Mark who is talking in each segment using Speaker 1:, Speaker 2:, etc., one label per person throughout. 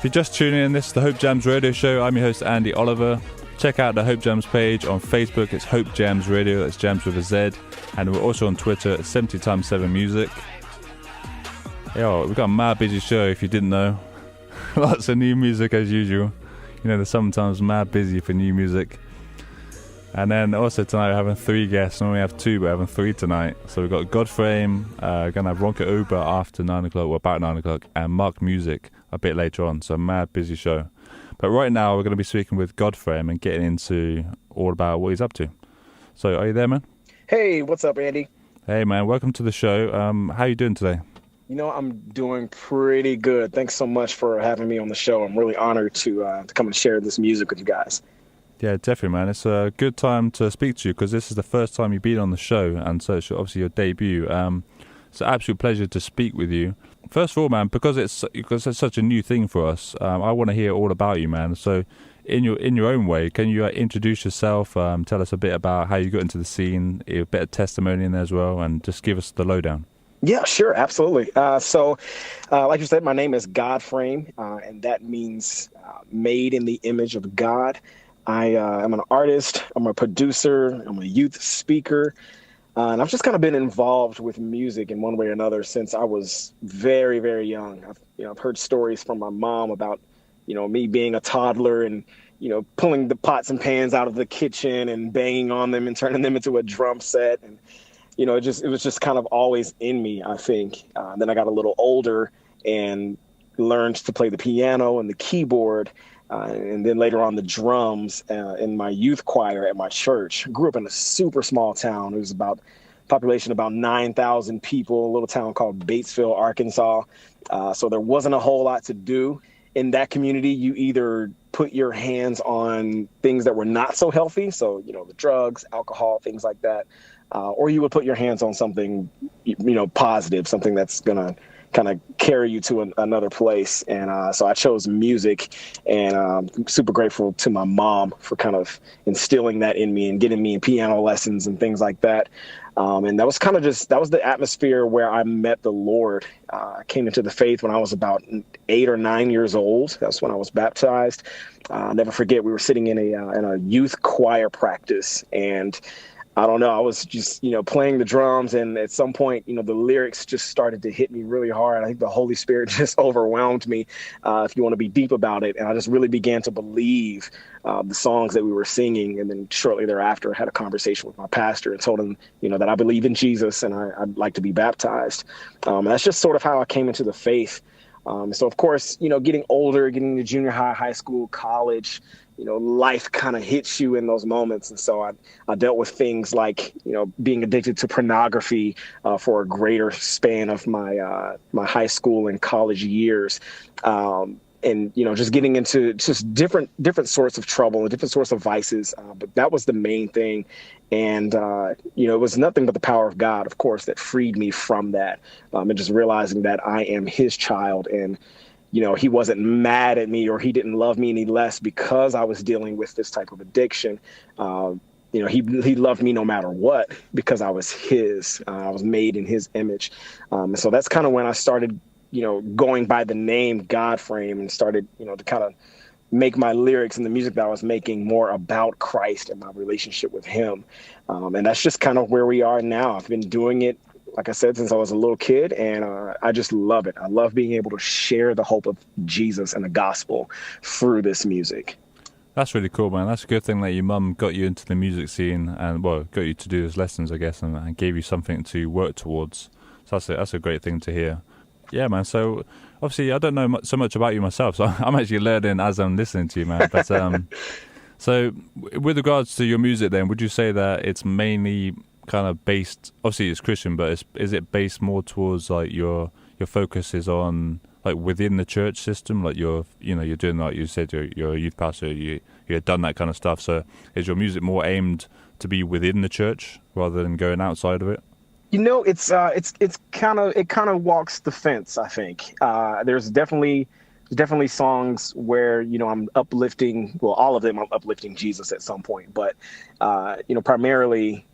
Speaker 1: you're just tuning in, this is the HopeJamz Radio Show. I'm your host, Andy Oliver. Check out the HopeJamz page on Facebook. It's HopeJamz Radio. That's Jams with a Z. And we're also on Twitter at 70x7 Music. Yo, we've got a mad busy show if you didn't know. Lots of new music as usual. You know, they're sometimes mad busy for new music. And then also tonight we're having 3 guests. Normally we have 2, but we're having 3 tonight. So we've got GodFrame, we're going to have Ronka Uber after 9 o'clock, or about 9 o'clock, and Mark Music a bit later on. So mad busy show. But right now we're going to be speaking with GodFrame and getting into all about what he's up to. So are you there, man?
Speaker 2: Hey, what's up, Andy?
Speaker 1: Hey, man. Welcome to the show. How are you doing today?
Speaker 2: You know, I'm doing pretty good. Thanks so much for having me on the show. I'm really honored to come and share this music with you guys.
Speaker 1: Yeah, definitely, man. It's a good time to speak to you because this is the first time you've been on the show, and so it's obviously your debut. It's an absolute pleasure to speak with you. First of all, man, because it's such a new thing for us, I want to hear all about you, man. So, in your own way, can you introduce yourself? Tell us a bit about how you got into the scene, a bit of testimony in there as well, and just give us the lowdown.
Speaker 2: Yeah, sure, absolutely. So, like you said, my name is GodFrame, and that means made in the image of God. I am an artist, I'm a producer, I'm a youth speaker, and I've just kind of been involved with music in one way or another since I was very, very young. I've heard stories from my mom about, me being a toddler and, pulling the pots and pans out of the kitchen and banging on them and turning them into a drum set. And, it was just kind of always in me, I think. Then I got a little older and learned to play the piano and the keyboard. And then later on the drums in my youth choir at my church. I grew up in a super small town. It was population about 9,000 people, a little town called Batesville, Arkansas. So there wasn't a whole lot to do in that community. You either put your hands on things that were not so healthy. So, the drugs, alcohol, things like that. Or you would put your hands on something, positive, something that's going to kind of carry you to another place. And so I chose music, and I'm super grateful to my mom for kind of instilling that in me and getting me piano lessons and things like that. And that was the atmosphere where I met the Lord. I came into the faith when I was about 8 or 9 years old. That's when I was baptized. I'll never forget, we were sitting in a youth choir practice, and I don't know, I was just, playing the drums, and at some point, the lyrics just started to hit me really hard. I think the Holy Spirit just overwhelmed me, if you want to be deep about it. And I just really began to believe the songs that we were singing. And then shortly thereafter, I had a conversation with my pastor and told him, that I believe in Jesus and I'd like to be baptized. And that's just sort of how I came into the faith. So, of course, getting older, getting to junior high school, college, life kind of hits you in those moments. And so I dealt with things like, being addicted to pornography for a greater span of my high school and college years. And, just getting into just different sorts of trouble and different sorts of vices. But that was the main thing. And, it was nothing but the power of God, of course, that freed me from that. And just realizing that I am his child, and he wasn't mad at me, or he didn't love me any less because I was dealing with this type of addiction. He loved me no matter what, because I was his. I was made in his image. And so that's kind of when I started, going by the name GodFrame, and started, to kind of make my lyrics and the music that I was making more about Christ and my relationship with him. And that's just kind of where we are now. I've been doing it, like I said, since I was a little kid, and I just love it. I love being able to share the hope of Jesus and the gospel through this music.
Speaker 1: That's really cool, man. That's a good thing that your mum got you into the music scene and, got you to do those lessons, I guess, and gave you something to work towards. So that's a great thing to hear. Yeah, man. So obviously I don't know so much about you myself, so I'm actually learning as I'm listening to you, man. But so with regards to your music then, would you say that it's mainly kind of based, obviously it's Christian, but is it based more towards like your focus is on like within the church system, like you're doing, like you said, you're a youth pastor, you had done that kind of stuff. So is your music more aimed to be within the church rather than going outside of it?
Speaker 2: It's kind of walks the fence, I think. There's definitely songs where, I'm uplifting, well, all of them I'm uplifting Jesus at some point, but, primarily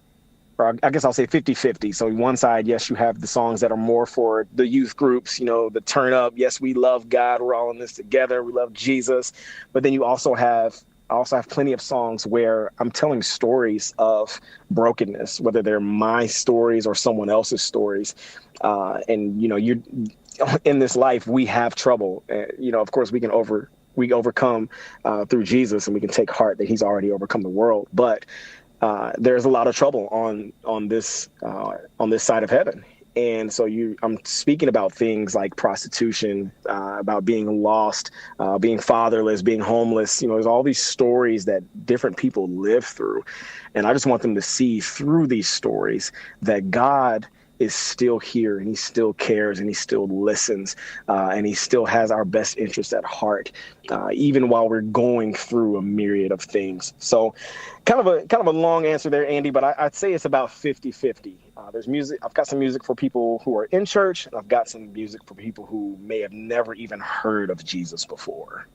Speaker 2: or I guess I'll say 50-50. So one side, yes, you have the songs that are more for the youth groups, the turn up. Yes, we love God. We're all in this together. We love Jesus. But then you also have plenty of songs where I'm telling stories of brokenness, whether they're my stories or someone else's stories. And you're in this life, we have trouble. Of course, we overcome through Jesus, and we can take heart that he's already overcome the world. But there's a lot of trouble on this side of heaven. And so I'm speaking about things like prostitution, about being lost, being fatherless, being homeless. There's all these stories that different people live through. And I just want them to see through these stories that God is still here, and he still cares, and he still listens, and he still has our best interest at heart, even while we're going through a myriad of things. So kind of a long answer there, Andy, but I'd say it's about 50-50. There's music. I've got some music for people who are in church, and I've got some music for people who may have never even heard of Jesus before.